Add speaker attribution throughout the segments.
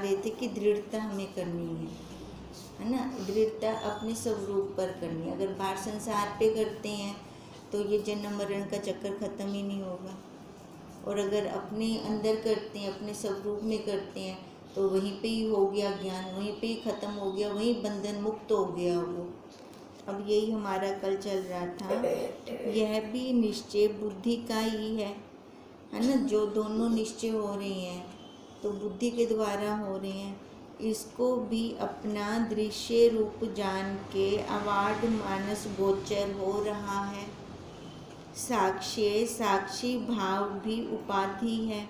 Speaker 1: रहे थे कि दृढ़ता हमें करनी है ना, दृढ़ता अपने स्वरूप पर करनी है। अगर बाहर संसार पे करते हैं तो ये जन्म मरण का चक्कर ख़त्म ही नहीं होगा, और अगर अपने अंदर करते हैं, अपने स्वरूप में करते हैं, तो वहीं पे ही हो गया ज्ञान, वहीं पे ही ख़त्म हो गया, वहीं बंधन मुक्त हो गया वो। अब यही हमारा कल चल रहा था, यह भी निश्चय बुद्धि का ही है ना। जो दोनों निश्चय हो रहे हैं तो बुद्धि के द्वारा हो रहे हैं, इसको भी अपना दृश्य रूप जान के अवार्ड मानस गोचर हो रहा है। साक्षी भाव भी उपाधि है।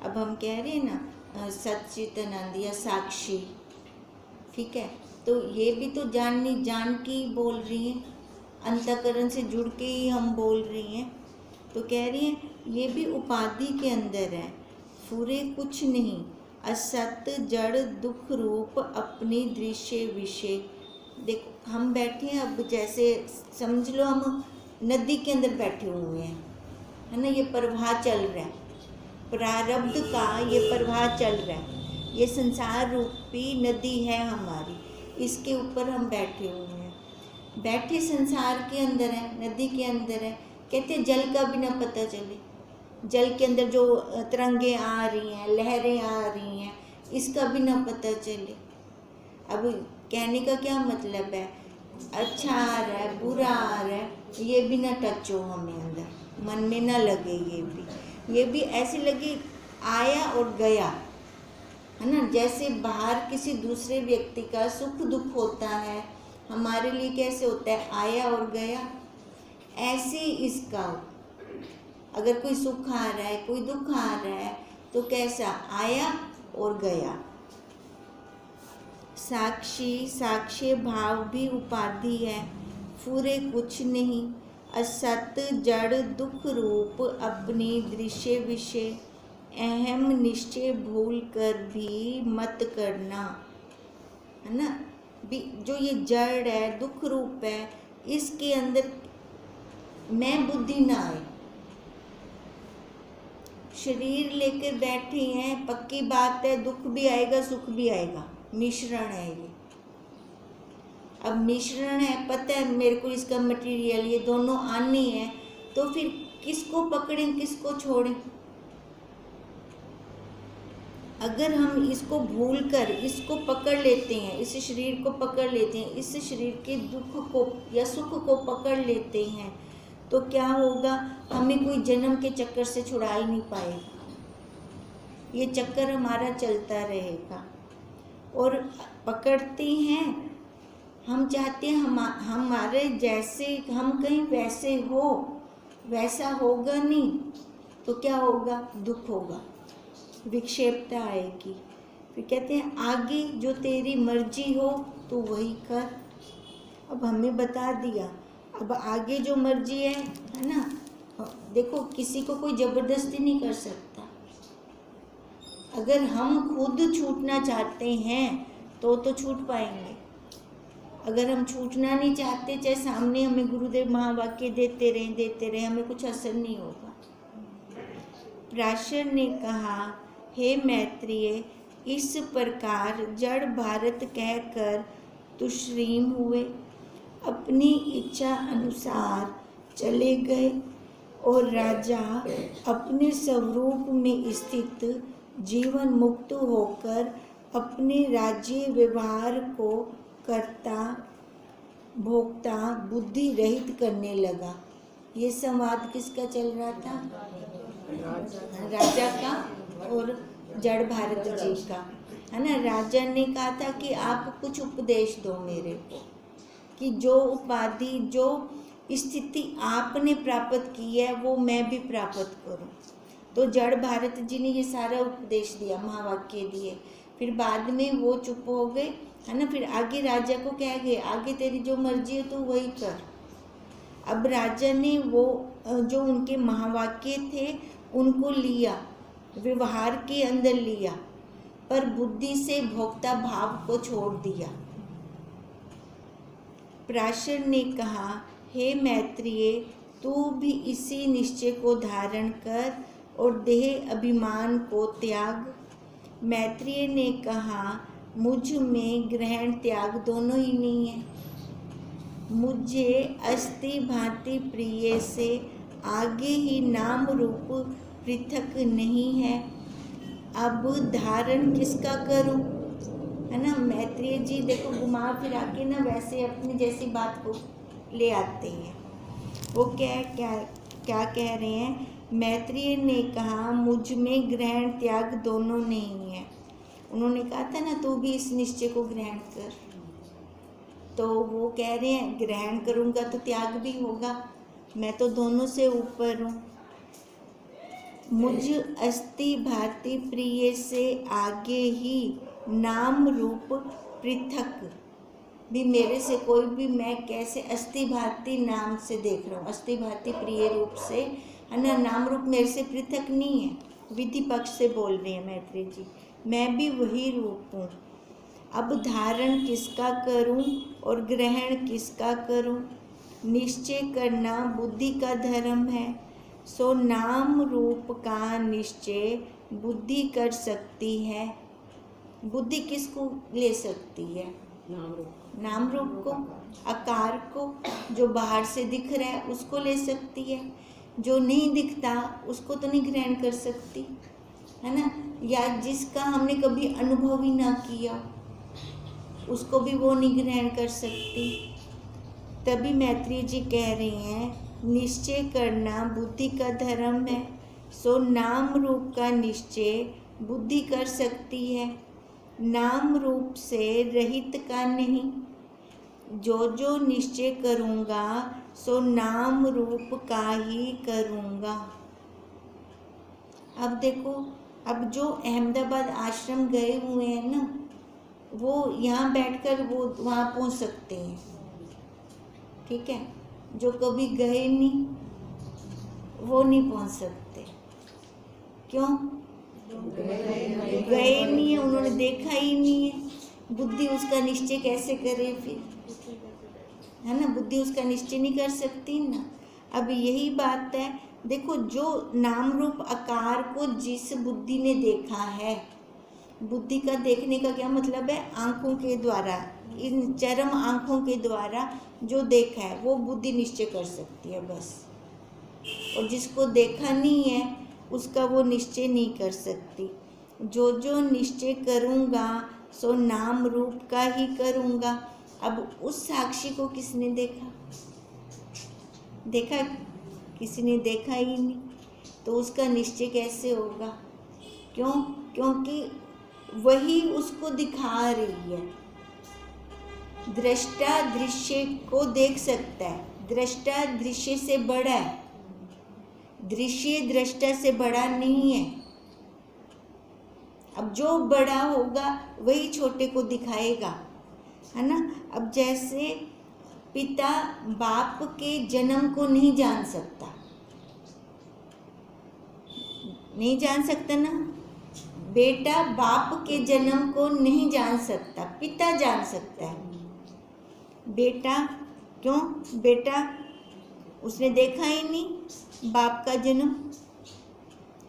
Speaker 1: अब हम कह रहे हैं ना सच्चिदानंद या साक्षी, ठीक है, तो ये भी तो जान की बोल रही हैं, अंतःकरण से जुड़ के ही हम बोल रही हैं। तो कह रही हैं ये भी उपाधि के अंदर है, पूरे कुछ नहीं, असत जड़ दुख रूप अपनी दृश्य विषय। देखो हम बैठे हैं, अब जैसे समझ लो हम नदी के अंदर बैठे हुए हैं, है ना, ये प्रवाह चल रहा है, प्रारब्ध का ये प्रवाह चल रहा है, ये संसार रूपी नदी है हमारी, इसके ऊपर हम बैठे हुए हैं, बैठे संसार के अंदर है, नदी के अंदर है। कहते हैं जल का भी ना पता चले, जल के अंदर जो तरंगे आ रही हैं, लहरें आ रही हैं, इसका भी ना पता चले। अब कहने का क्या मतलब है, अच्छा आ रहा है, बुरा आ रहा है, ये भी ना टच हो हमें अंदर, मन में ना लगे, ये भी ऐसे लगे आया और गया, है ना। जैसे बाहर किसी दूसरे व्यक्ति का सुख दुख होता है, हमारे लिए कैसे होता है, आया और गया, ऐसे इसका अगर कोई सुख आ रहा है, कोई दुख आ रहा है, तो कैसा, आया और गया। साक्ष्य भाव भी उपाधि है, पूरे कुछ नहीं, असत जड़ दुख रूप अपनी दृश्य विषय, अहम निश्चय भूल कर भी मत करना, है ना। जो ये जड़ है, दुख रूप है, इसके अंदर मैं बुद्धि ना आए। शरीर लेकर बैठे हैं, पक्की बात है, दुख भी आएगा सुख भी आएगा, मिश्रण है ये। अब मिश्रण है, पता है मेरे को इसका मटेरियल, ये दोनों आने हैं, तो फिर किसको पकड़ें किसको छोड़ें। अगर हम इसको भूल कर इसको पकड़ लेते हैं, इस शरीर को पकड़ लेते हैं, इस शरीर के दुख को या सुख को पकड़ लेते हैं, तो क्या होगा, हमें कोई जन्म के चक्कर से छुड़ा ही नहीं पाएगा, ये चक्कर हमारा चलता रहेगा। और पकड़ते हैं, हम चाहते हैं हमारे जैसे हम कहीं वैसे हो, वैसा होगा नहीं, तो क्या होगा, दुख होगा, विक्षेपता आएगी। फिर कहते हैं आगे जो तेरी मर्जी हो तो वही कर। अब हमें बता दिया, अब आगे जो मर्जी है ना, देखो किसी को कोई ज़बरदस्ती नहीं कर सकता। अगर हम खुद छूटना चाहते हैं तो छूट पाएंगे, अगर हम छूटना नहीं चाहते, चाहे सामने हमें गुरुदेव महावाक्य देते रहे, हमें कुछ असर नहीं होगा। पराशर ने कहा, हे मैत्रेय, इस प्रकार जड़ भारत कहकर तुष्रीम हुए, अपनी इच्छा अनुसार चले गए, और राजा अपने स्वरूप में स्थित जीवन मुक्त होकर अपने राज्य व्यवहार को कर्ता भोक्ता बुद्धि रहित करने लगा। ये संवाद किसका चल रहा था, राजा का और जड़ भारत जी का, है ना। राजा ने कहा था कि आप कुछ उपदेश दो मेरे को, कि जो उपाधि जो स्थिति आपने प्राप्त की है वो मैं भी प्राप्त करूं। तो जड़ भारत जी ने ये सारा उपदेश दिया, महावाक्य दिए, फिर बाद में वो चुप हो गए, है ना। फिर आगे राजा को कह गए, आगे तेरी जो मर्जी है तो वही कर। अब राजा ने वो जो उनके महावाक्य थे उनको लिया, व्यवहार के अंदर लिया, पर बुद्धि से भोक्ता भाव को छोड़ दिया। पराशर ने कहा, हे मैत्रेय, तू भी इसी निश्चय को धारण कर और देह अभिमान को त्याग, मैत्रेय ने कहा, मुझ में ग्रहण त्याग दोनों ही नहीं है। मुझे अस्थि भांति प्रिय से आगे ही नाम रूप पृथक नहीं है। अब धारण किसका करूं? है ना, मैत्रेय जी देखो घुमा फिरा के ना वैसे अपनी जैसी बात को ले आते हैं। वो क्या कह रहे हैं? मैत्रेय ने कहा, मुझ में ग्रहण त्याग दोनों नहीं है। उन्होंने कहा था ना, तू भी इस निश्चय को ग्रहण कर। तो वो कह रहे हैं, ग्रहण करूँगा तो त्याग भी होगा, मैं तो दोनों से ऊपर हूँ। मुझ अस्थि भांति प्रिय से आगे ही नाम रूप पृथक भी मेरे से कोई भी, मैं कैसे अस्थि भांति नाम से देख रहा हूँ, अस्थि भांति प्रिय रूप से, है ना, नाम रूप मेरे से पृथक नहीं है। विधि पक्ष से बोल रहे हैं मैत्रेय जी, मैं भी वही रूप हूँ। अब धारण किसका करूं और ग्रहण किसका करूं? निश्चय करना बुद्धि का धर्म है, सो नाम रूप का निश्चय बुद्धि कर सकती है। बुद्धि किसको ले सकती है? नाम रूप को, आकार को, जो बाहर से दिख रहा है उसको ले सकती है, जो नहीं दिखता उसको तो नहीं ग्रहण कर सकती, है ना, या जिसका हमने कभी अनुभव ही ना किया उसको भी वो नहीं ग्रहण कर सकती। तभी मैत्रेय जी कह रहे हैं, निश्चय करना बुद्धि का धर्म है, सो नाम रूप का निश्चय बुद्धि कर सकती है, नाम रूप से रहित का नहीं। जो निश्चय करूँगा सो नाम रूप का ही करूँगा। अब देखो, अब जो अहमदाबाद आश्रम गए हुए हैं ना, वो यहाँ बैठकर वो वहाँ पहुँच सकते हैं, ठीक है। जो कभी गए नहीं वो नहीं पहुँच सकते। क्यों? गए नहीं है, उन्होंने देखा ही नहीं है। बुद्धि उसका निश्चय कैसे करे फिर, है ना, बुद्धि उसका निश्चय नहीं कर सकती ना। अब यही बात है, देखो जो नाम रूप आकार को जिस बुद्धि ने देखा है, बुद्धि का देखने का क्या मतलब है? आंखों के द्वारा, इन चरम आंखों के द्वारा जो देखा है वो बुद्धि निश्चय कर सकती है बस। और जिसको देखा नहीं है उसका वो निश्चय नहीं कर सकती। जो निश्चय करूँगा सो नाम रूप का ही करूँगा। अब उस साक्षी को किसने देखा? देखा? किसी ने देखा ही नहीं, तो उसका निश्चय कैसे होगा? क्यों? क्योंकि वही उसको दिखा रही है। दृष्टा दृश्य को देख सकता है, दृष्टा दृश्य से बड़ा है, दृश्य दृष्टा से बड़ा नहीं है। अब जो बड़ा होगा वही छोटे को दिखाएगा, है ना। अब जैसे पिता बाप के जन्म को नहीं जान सकता, नहीं जान सकता ना। बेटा बाप के जन्म को नहीं जान सकता, पिता जान सकता है। बेटा क्यों? बेटा उसने देखा ही नहीं बाप का जन्म,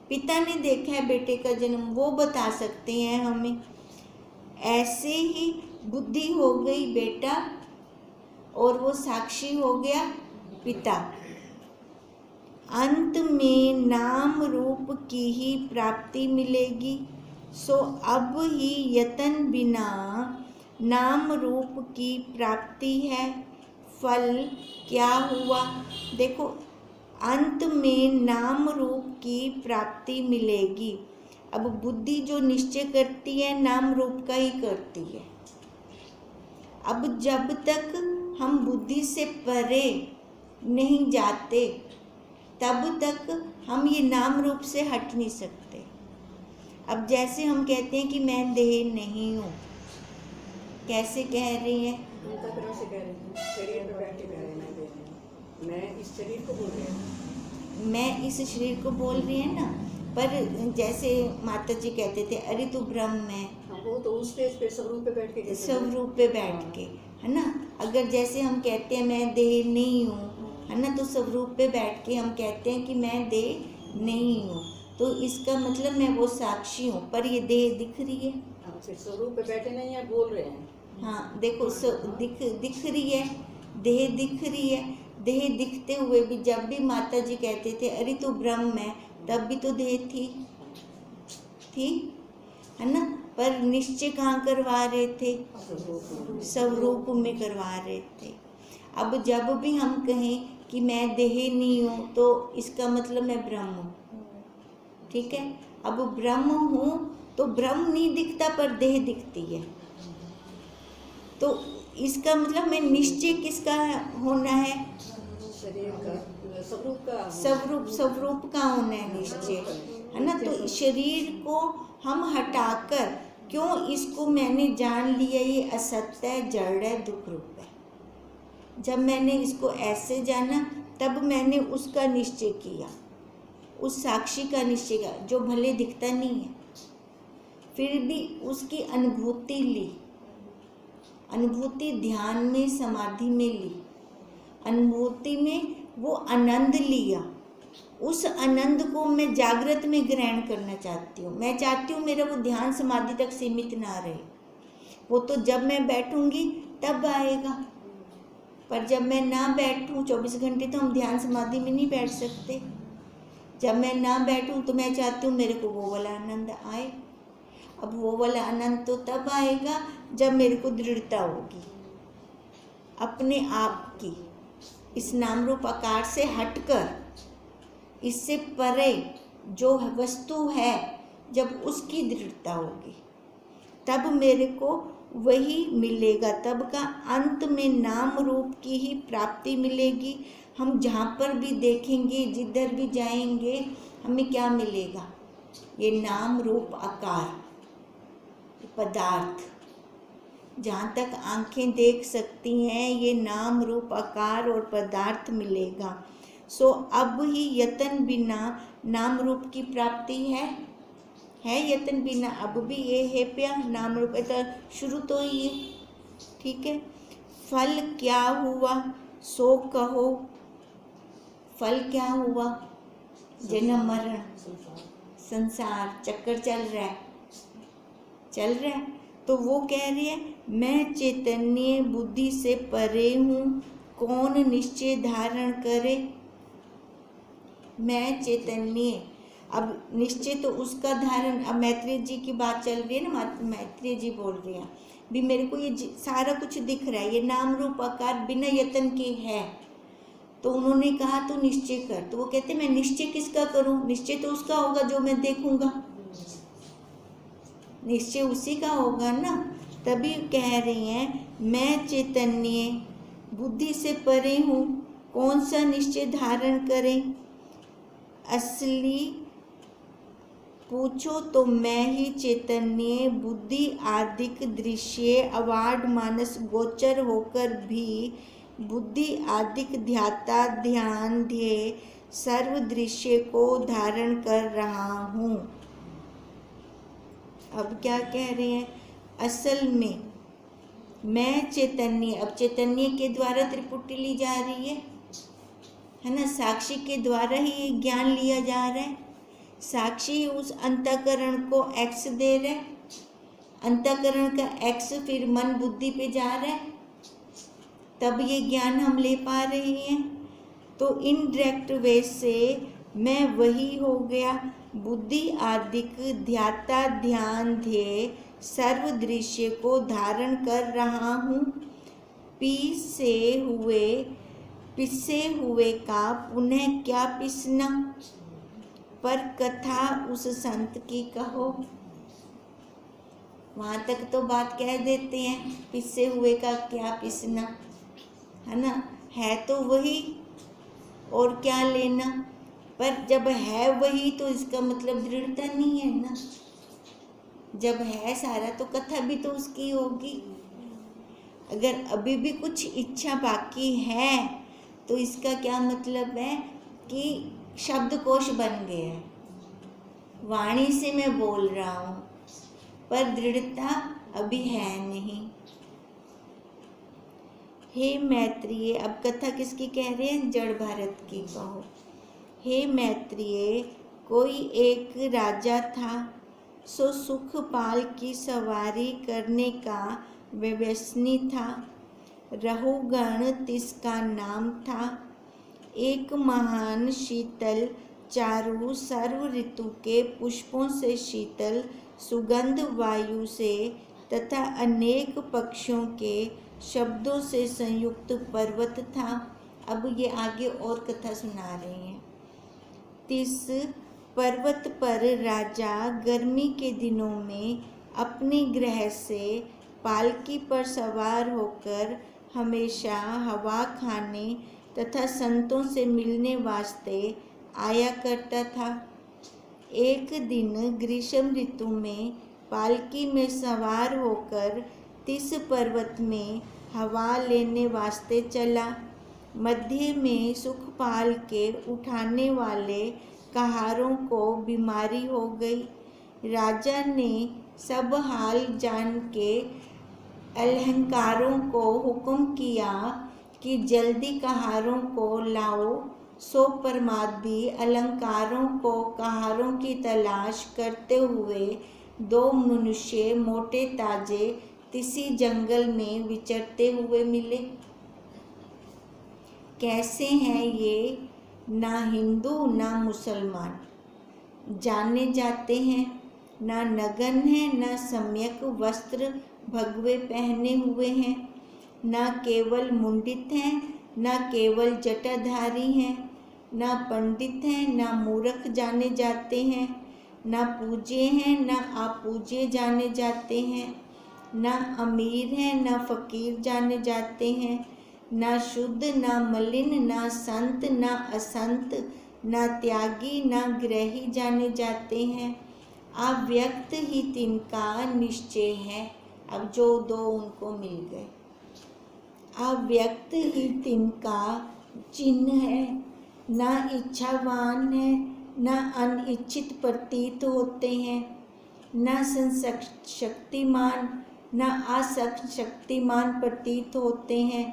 Speaker 1: पिता ने देखा है बेटे का जन्म, वो बता सकते हैं हमें। ऐसे ही बुद्धि हो गई बेटा और वो साक्षी हो गया पिता। अंत में नाम रूप की ही प्राप्ति मिलेगी। सो अब ही यतन बिना नाम रूप की प्राप्ति है। फल क्या हुआ? देखो, अंत में नाम रूप की प्राप्ति मिलेगी। अब बुद्धि जो निश्चय करती है नाम रूप का ही करती है। अब जब तक हम बुद्धि से परे नहीं जाते तब तक हम ये नाम रूप से हट नहीं सकते। अब जैसे हम कहते हैं कि मैं देह नहीं हूँ, कैसे कह रही हैं?
Speaker 2: शरीर पे बैठ के कह रहे हैं मैं देह नहीं, मैं इस शरीर को बोल रही हूँ,
Speaker 1: मैं इस शरीर को बोल रही है ना। पर जैसे माता जी कहते थे, अरे तू ब्रह्म है,
Speaker 2: वो तो उस स्टेज पे स्वरूप पे बैठ के,
Speaker 1: स्वरूप पे बैठ के, है ना। अगर जैसे हम कहते हैं मैं देह नहीं हूँ, है ना, तो स्वरूप पे बैठ के हम कहते हैं कि मैं देह नहीं हूँ। तो इसका मतलब मैं वो साक्षी हूँ, पर ये देह दिख रही है।
Speaker 2: हाँ, फिर स्वरूप पे बैठे नहीं है, बोल रहे हैं।
Speaker 1: हाँ देखो, दिख रही है, देह दिख रही है। देह दिखते हुए भी जब भी माता जी कहते थे अरे तू ब्रह्म है, तब भी तो देह थी, है ना। पर निश्चय कहाँ करवा रहे थे? स्वरूप में करवा रहे थे। अब जब भी हम कहें कि मैं देह नहीं हूँ, तो इसका मतलब मैं ब्रह्म हूँ, ठीक है। अब ब्रह्म हूँ तो ब्रह्म नहीं दिखता पर देह दिखती है, तो इसका मतलब मैं निश्चय किसका होना है?
Speaker 2: शरीर का, स्वरूप का,
Speaker 1: स्वरूप का होना है निश्चय, है ना। तो शरीर को हम हटाकर, क्यों इसको मैंने जान लिया ये असत्य है, जड़ है, दुख रूप है। जब मैंने इसको ऐसे जाना तब मैंने उसका निश्चय किया, उस साक्षी का निश्चय किया जो भले दिखता नहीं है, फिर भी उसकी अनुभूति ली, अनुभूति ध्यान में समाधि में ली, अनुभूति में वो आनंद लिया। उस आनंद को मैं जागृत में ग्रहण करना चाहती हूँ। मैं चाहती हूँ मेरा वो ध्यान समाधि तक सीमित ना रहे, वो तो जब मैं बैठूंगी तब आएगा। पर जब मैं ना बैठूं 24 घंटे, तो हम ध्यान समाधि में नहीं बैठ सकते। जब मैं ना बैठूं तो मैं चाहती हूँ मेरे को वो वाला आनंद आए। अब वो वाला आनंद तो तब आएगा जब मेरे को दृढ़ता होगी अपने आप की, इस नाम रूप आकार से हटकर, इससे परे जो वस्तु है, जब उसकी दृढ़ता होगी तब मेरे को वही मिलेगा। तब का अंत में नाम रूप की ही प्राप्ति मिलेगी। हम जहाँ पर भी देखेंगे, जिधर भी जाएंगे, हमें क्या मिलेगा? ये नाम रूप आकार पदार्थ, जहाँ तक आंखें देख सकती हैं, ये नाम रूप आकार और पदार्थ मिलेगा। सो अब ही यतन बिना नाम रूप की प्राप्ति है यतन बिना। अब भी ये है प्या नाम रूप, तो शुरू तो ये, ठीक है। फल क्या हुआ सो कहो, फल क्या हुआ? जन्म मरण संसार चक्कर चल रहा है। तो वो कह रही है मैं चैतन्य बुद्धि से परे हूँ, कौन निश्चय धारण करे। मैं चैतन्य, अब निश्चय तो उसका धारण, अब मैत्रेय जी की बात चल रही है ना, मैत्रेय जी बोल रहे हैं भी मेरे को ये सारा कुछ दिख रहा है, ये नाम रूप आकार बिना यतन के है। तो उन्होंने कहा तो निश्चय कर, तो वो कहते मैं निश्चय किसका करूं? निश्चय तो उसका होगा जो मैं देखूंगा, निश्चय उसी का होगा ना। तभी कह रही हैं मैं चैतन्य बुद्धि से परे हूँ, कौन सा निश्चय धारण करें। असली पूछो तो मैं ही चैतन्य बुद्धि आदिक दृश्य अवार्ड मानस गोचर होकर भी बुद्धि आदिक ध्याता ध्यान ध्येय सर्व दृश्य को धारण कर रहा हूँ। अब क्या कह रहे हैं? असल में मैं चैतन्य, अब चैतन्य के द्वारा त्रिपुटी ली जा रही है ना, साक्षी के द्वारा ही ये ज्ञान लिया जा रहा है। साक्षी उस अंतःकरण को एक्स दे रहा है, अंतःकरण का एक्स फिर मन बुद्धि पे जा रहा है, तब ये ज्ञान हम ले पा रहे हैं। तो इनडायरेक्ट वे से मैं वही हो गया, बुद्धि आदिक ध्याता ध्यान ध्येय सर्व दृश्य को धारण कर रहा हूँ। पिसे हुए का पुनः क्या पिसना, पर कथा उस संत की कहो। वहाँ तक तो बात कह देते हैं, पिसे हुए का क्या पिसना, है ना, है तो वही और क्या लेना। पर जब है वही तो इसका मतलब दृढ़ता नहीं है ना, जब है सारा तो कथा भी तो उसकी होगी। अगर अभी भी कुछ इच्छा बाकी है तो इसका क्या मतलब है कि शब्दकोश बन गया है, वाणी से मैं बोल रहा हूँ पर दृढ़ता अभी है नहीं। हे मैत्रेय, अब कथा किसकी कह रहे हैं? जड़ भारत की कहो। हे मैत्रेय, कोई एक राजा था, सो सुखपाल की सवारी करने का व्यसनी था। रहुगण तिसका नाम था। एक महान शीतल चारु सर्व ऋतु के पुष्पों से शीतल सुगंध वायु से तथा अनेक पक्षियों के शब्दों से संयुक्त पर्वत था। अब ये आगे और कथा सुना रहे हैं। तिस पर्वत पर राजा गर्मी के दिनों में अपने गृह से पालकी पर सवार होकर हमेशा हवा खाने तथा संतों से मिलने वास्ते आया करता था। एक दिन ग्रीष्म ऋतु में पालकी में सवार होकर तिस पर्वत में हवा लेने वास्ते चला। मध्य में सुखपाल के उठाने वाले कहारों को बीमारी हो गई। राजा ने सब हाल जान के अलंकारों को हुक्म किया कि जल्दी कहारों को लाओ। सो परमादि अलंकारों को कहारों की तलाश करते हुए दो मनुष्य मोटे ताजे तिसी जंगल में विचरते हुए मिले। कैसे हैं ये? ना हिंदू ना मुसलमान जाने जाते हैं, ना नगन है, ना सम्यक वस्त्र भगवे पहने हुए हैं, ना केवल मुंडित हैं, ना केवल जटाधारी हैं, ना पंडित हैं, ना मूर्ख जाने जाते हैं, ना पूज्य हैं, ना अपूज्य जाने जाते हैं, ना अमीर हैं, ना फकीर जाने जाते हैं, ना शुद्ध, ना मलिन, ना संत, ना असंत, ना त्यागी, ना ग्रही जाने जाते हैं। अव्यक्त ही तिनका निश्चय है। अब जो दो उनको मिल गए। अव्यक्त ही तिनका चिन्ह है। ना इच्छावान है, ना अनिच्छित प्रतीत होते हैं, ना शक्तिमान, ना अशक्तिमान प्रतीत होते हैं,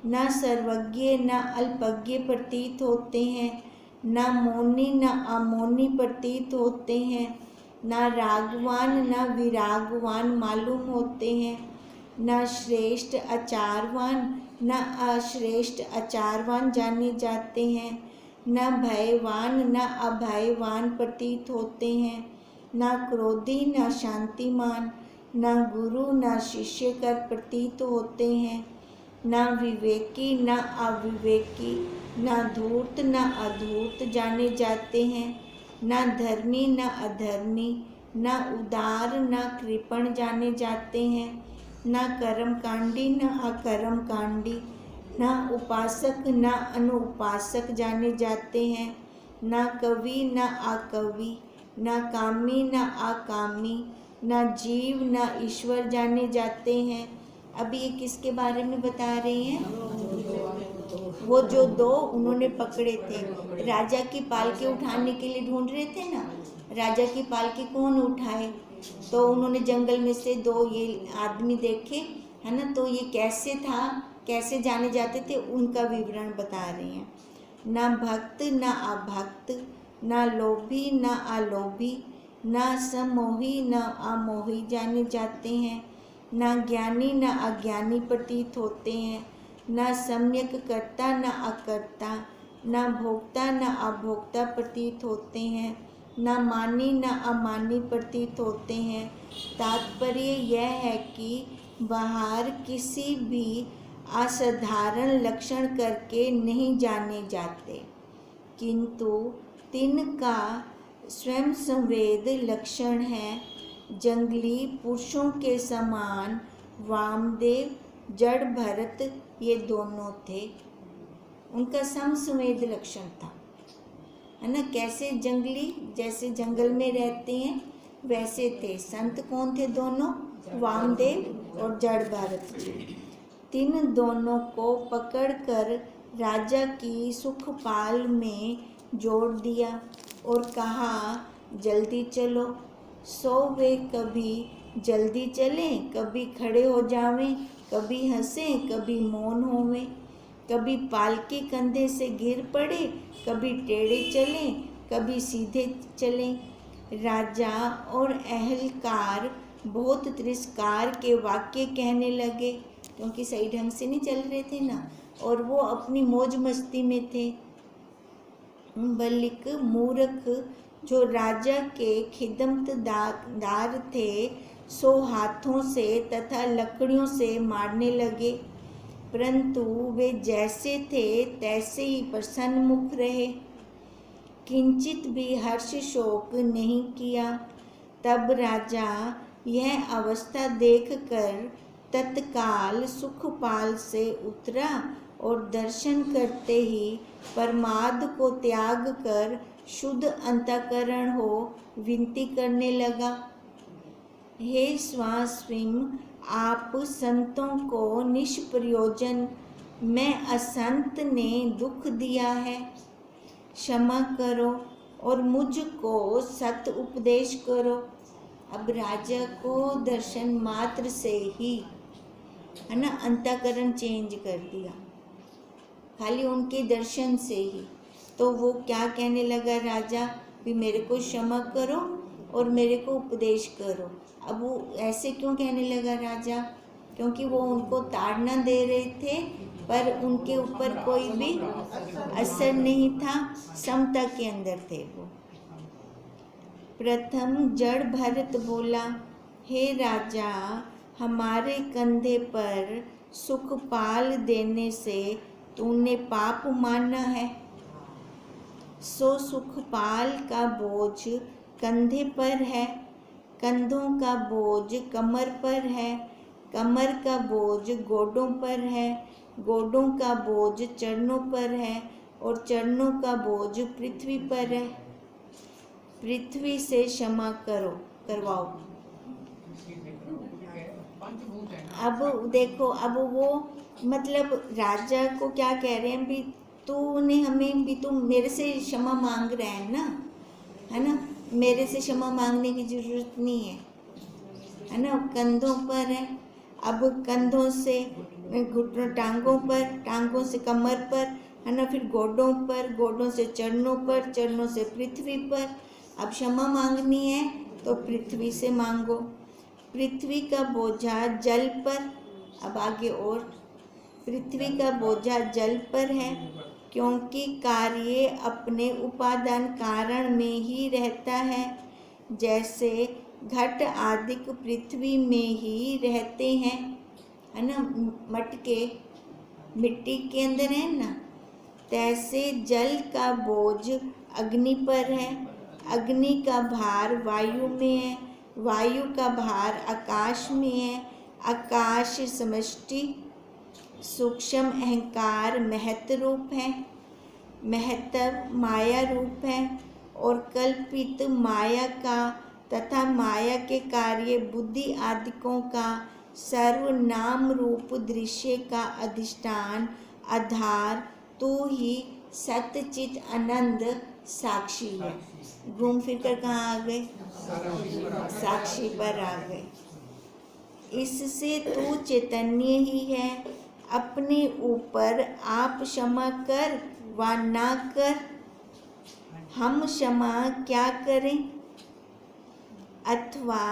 Speaker 1: ना सर्वज्ञ, ना अल्पज्ञ प्रतीत होते हैं, ना मौनी, ना अमौनी प्रतीत होते हैं, ना रागवान, ना विरागवान मालूम होते हैं, ना श्रेष्ठ आचारवान, ना अश्रेष्ठ आचारवान जाने जाते हैं, ना भयवान, ना अभयवान प्रतीत होते हैं, ना क्रोधी, ना शांतिमान, ना गुरु, ना शिष्य कर प्रतीत होते हैं, ना विवेकी, ना अविवेकी, ना धूर्त, ना अधूर्त जाने जाते हैं, ना धर्मी, ना अधर्मी, ना उदार, ना कृपण जाने जाते हैं, ना कर्मकांडी, ना अकर्मकांडी, ना उपासक, ना अनुपासक जाने जाते हैं, ना कवि, ना अकवि, ना कामी, ना अकामी, ना जीव, ना ईश्वर जाने जाते हैं। अभी ये किसके बारे में बता रहे हैं? वो जो दो उन्होंने पकड़े थे, राजा की पालकी उठाने के लिए ढूंढ रहे थे ना। राजा की पालकी कौन उठाए? तो उन्होंने जंगल में से दो ये आदमी देखे, है ना। तो ये कैसे था, कैसे जाने जाते थे, उनका विवरण बता रहे हैं। ना भक्त, ना अभक्त, ना लोभी, ना अलोभी, ना समोही, ना अमोही जाने जाते हैं, ना ज्ञानी, ना अज्ञानी प्रतीत होते हैं, ना सम्यक कर्ता, ना अकर्ता, ना भोक्ता, ना अभोक्ता प्रतीत होते हैं, ना मानी, ना अमानी प्रतीत होते हैं। तात्पर्य यह है कि बाहर किसी भी असाधारण लक्षण करके नहीं जाने जाते, किंतु तिनका स्वयं संवेद लक्षण है। जंगली पुरुषों के समान वामदेव, जड़ भरत ये दोनों थे। उनका समसंवेद लक्षण था, है ना। कैसे जंगली, जैसे जंगल में रहते हैं वैसे थे। संत कौन थे दोनों? वामदेव और जड़ भरत जी। तीन दोनों को पकड़कर राजा की सुखपाल में जोड़ दिया और कहा जल्दी चलो। सो वे कभी जल्दी चलें, कभी खड़े हो जावें, कभी हंसें, कभी मौन होवें, कभी पालकी कंधे से गिर पड़े, कभी टेढ़े चलें, कभी सीधे चलें। राजा और अहलकार बहुत तिरस्कार के वाक्य कहने लगे, क्योंकि सही ढंग से नहीं चल रहे थे ना, और वो अपनी मौज मस्ती में थे। बल्कि मूर्ख जो राजा के खिदमतदार थे, सो हाथों से तथा लकड़ियों से मारने लगे, परंतु वे जैसे थे तैसे ही प्रसन्न मुख रहे, किंचित भी हर्ष शोक नहीं किया। तब राजा यह अवस्था देखकर तत्काल सुखपाल से उतरा और दर्शन करते ही परमाद को त्याग कर शुद्ध अंतःकरण हो विनती करने लगा, हे स्वास्विम, आप संतों को निष्प्रयोजन मैं असंत ने दुख दिया है, क्षमा करो और मुझको सत उपदेश करो। अब राजा को दर्शन मात्र से ही, है ना, अंतःकरण चेंज कर दिया, खाली उनके दर्शन से ही। तो वो क्या कहने लगा राजा, भी मेरे को क्षमा करो और मेरे को उपदेश करो। अब वो ऐसे क्यों कहने लगा राजा, क्योंकि वो उनको ताड़ना दे रहे थे, पर उनके ऊपर कोई भी असर नहीं था, समता के अंदर थे वो। प्रथम जड़ भरत बोला, हे राजा, हमारे कंधे पर सुखपाल देने से तूने पाप माना है, सो सुखपाल का बोझ कंधे पर है, कंधों का बोझ कमर पर है, कमर का बोझ गोडों पर है, गोडों का बोझ चरणों पर है, और चरणों का बोझ पृथ्वी पर है। पृथ्वी से क्षमा करवाओ। अब देखो, अब वो मतलब राजा को क्या कह रहे हैं, भी तूने हमें भी, तू मेरे से क्षमा मांग रहा है ना, मेरे से क्षमा मांगने की जरूरत नहीं है ना, कंधों पर है। अब कंधों से घुटनों, टांगों पर, टांगों से कमर पर, है ना, फिर गोडों पर, गोडों से चरणों पर, चरणों से पृथ्वी पर। अब क्षमा मांगनी है तो पृथ्वी से मांगो। पृथ्वी का बोझा जल पर, अब आगे और, पृथ्वी का बोझा जल पर है, क्योंकि कार्य अपने उपादान कारण में ही रहता है, जैसे घट आदि पृथ्वी में ही रहते हैं, है ना, मटके मिट्टी के अंदर है ना, तैसे जल का बोझ अग्नि पर है, अग्नि का भार वायु में है, वायु का भार आकाश में है, आकाश समष्टि सूक्ष्म अहंकार महत रूप है, महत्व माया रूप है, और कल्पित माया का तथा माया के कार्य बुद्धि आदिकों का सर्वनाम रूप दृश्य का अधिष्ठान आधार तू ही सत्यचित आनंद साक्षी है। घूम फिर कर कहाँ आ गए, साक्षी पर आ गए। इससे तू चैतन्य ही है, अपने ऊपर आप क्षमा कर व ना कर, हम क्षमा क्या करें। अथवा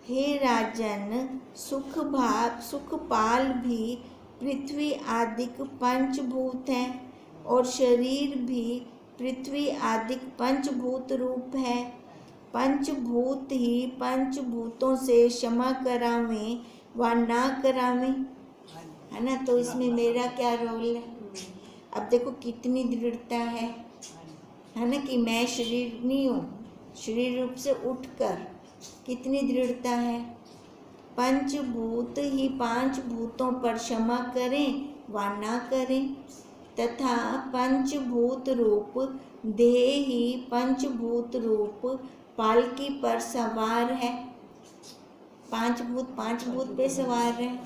Speaker 1: हे राजन, सुखपाल भी पृथ्वी आदिक पंचभूत हैं, और शरीर भी पृथ्वी आदिक पंचभूत रूप है। पंचभूत ही पंचभूतों से क्षमा करावें व ना करावें, है ना। तो इसमें मेरा क्या रोल है। अब देखो कितनी दृढ़ता है ना, कि मैं शरीर नहीं हूँ, शरीर रूप से उठकर कितनी दृढ़ता है। पंचभूत ही पांच भूतों पर क्षमा करें व ना करें, तथा पंचभूत रूप देह ही पंचभूत रूप पालकी पर सवार है। पांच भूत पे सवार है,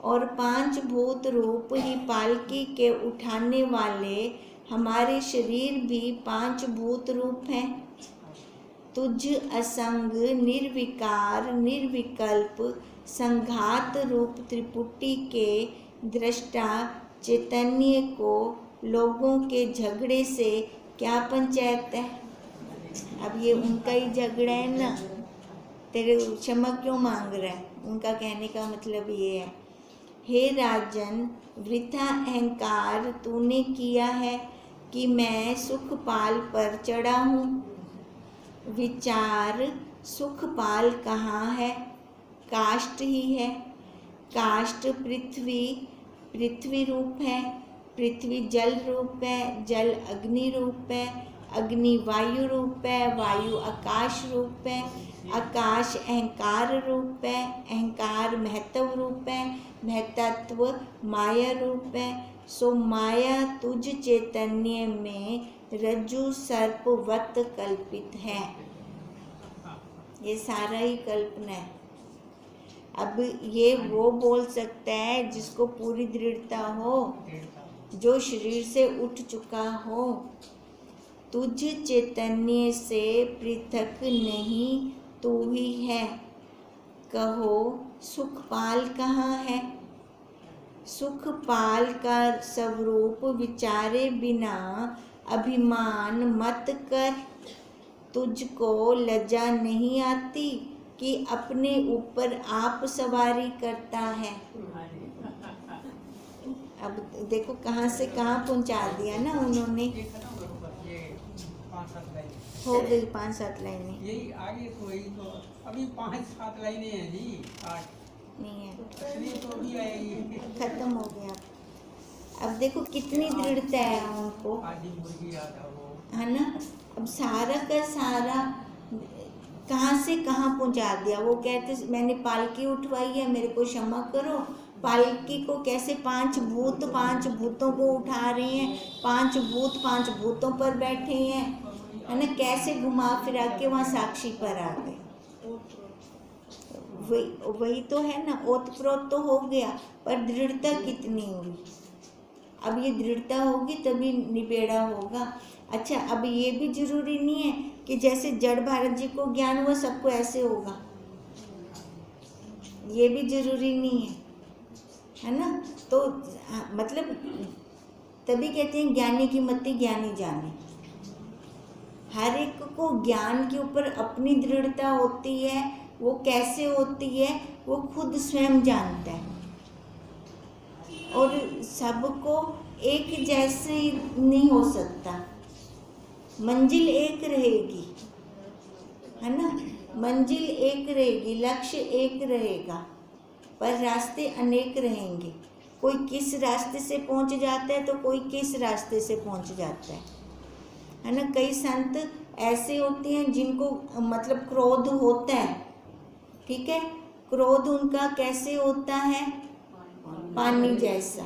Speaker 1: और पांच भूत रूप ही पालकी के उठाने वाले हमारे शरीर भी पांच भूत रूप हैं। तुझ असंग निर्विकार निर्विकल्प संघात रूप त्रिपुटी के दृष्टा चैतन्य को लोगों के झगड़े से क्या पंचायत है। अब ये उनका ही झगड़ा है ना, तेरे क्षमा क्यों मांग रहा है? उनका कहने का मतलब ये है, हे राजन, वृथा अहंकार तूने किया है कि मैं सुखपाल पर चढ़ा हूँ। विचार, सुखपाल कहाँ है? काष्ठ ही है। काष्ठ पृथ्वी, पृथ्वी रूप है। पृथ्वी जल रूप है, जल अग्नि रूप है, अग्नि वायु रूप है, वायु आकाश रूप है, आकाश अहंकार रूप है, अहंकार महत्व रूप है, महतत्व माया रूप है। सो माया तुझ चैतन्य में रज्जु सर्पवत कल्पित है। ये सारा ही कल्पना है। अब ये वो बोल सकता है जिसको पूरी दृढ़ता हो, जो शरीर से उठ चुका हो। तुझ चैतन्य से पृथक नहीं, तू ही है। कहो सुखपाल कहाँ है? सुखपाल का स्वरूप विचारे बिना अभिमान मत कर। तुझको लज्जा नहीं आती कि अपने ऊपर आप सवारी करता है। अब देखो कहाँ से कहाँ पहुँचा दिया ना उन्होंने। हो गई 5-7 लाइनें।
Speaker 3: यही आगे तो यही तो अभी 5-7 लाइनें हैं जी, 8
Speaker 1: नहीं है,
Speaker 3: असली तो भी आएगी।
Speaker 1: खत्म हो गया। अब देखो कितनी दृढ़ता है उनको,
Speaker 3: आदि मुर्गी आता वो,
Speaker 1: है ना। अब सारा का सारा कहाँ से कहाँ पहुँचा दिया। वो कहते मैंने पालकी उठवाई है, मेरे को क्षमा करो। पालकी को कैसे 5 भूत 5 भूतों को उठा रहे हैं, 5 भूत 5 भूतों पर बैठे हैं, है ना। कैसे घुमा फिरा के वहाँ साक्षी पर आ गए। वही तो है ना, ओतप्रोत तो हो गया, पर दृढ़ता कितनी हुई। अब ये दृढ़ता होगी तभी निबेड़ा होगा। अच्छा, अब ये भी जरूरी नहीं है कि जैसे जड़ भारत जी को ज्ञान हुआ सबको ऐसे होगा, ये भी जरूरी नहीं है ना। तो मतलब तभी कहते हैं ज्ञानी की मति ज्ञानी जाने। हर एक को ज्ञान के ऊपर अपनी दृढ़ता होती है। वो कैसे होती है वो खुद स्वयं जानता है, और सबको एक जैसे नहीं हो सकता। मंजिल एक रहेगी, है ना। मंजिल एक रहेगी, लक्ष्य एक रहेगा, पर रास्ते अनेक रहेंगे। कोई किस रास्ते से पहुंच जाता है तो कोई किस रास्ते से पहुंच जाता है ना। कई संत ऐसे होते हैं जिनको मतलब क्रोध होता है, ठीक है। क्रोध उनका कैसे होता है? पानी जैसा।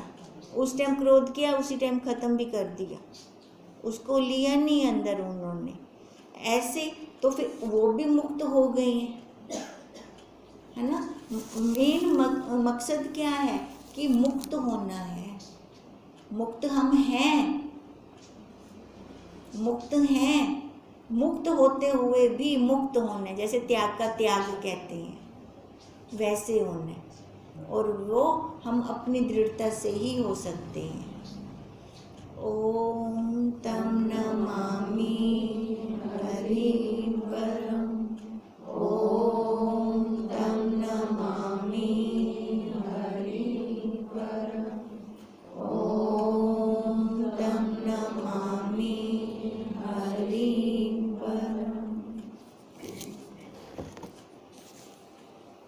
Speaker 1: उस टाइम क्रोध किया, उसी टाइम खत्म भी कर दिया, उसको लिया नहीं अंदर उन्होंने। ऐसे तो फिर वो भी मुक्त हो गए हैं, है ना। मेन मकसद क्या है कि मुक्त होना है। मुक्त हम हैं, मुक्त हैं। मुक्त होते हुए भी मुक्त होना, जैसे त्याग का त्याग कहते हैं वैसे होना, और वो हम अपनी दृढ़ता से ही हो सकते हैं। ओम तम नमामि हरि।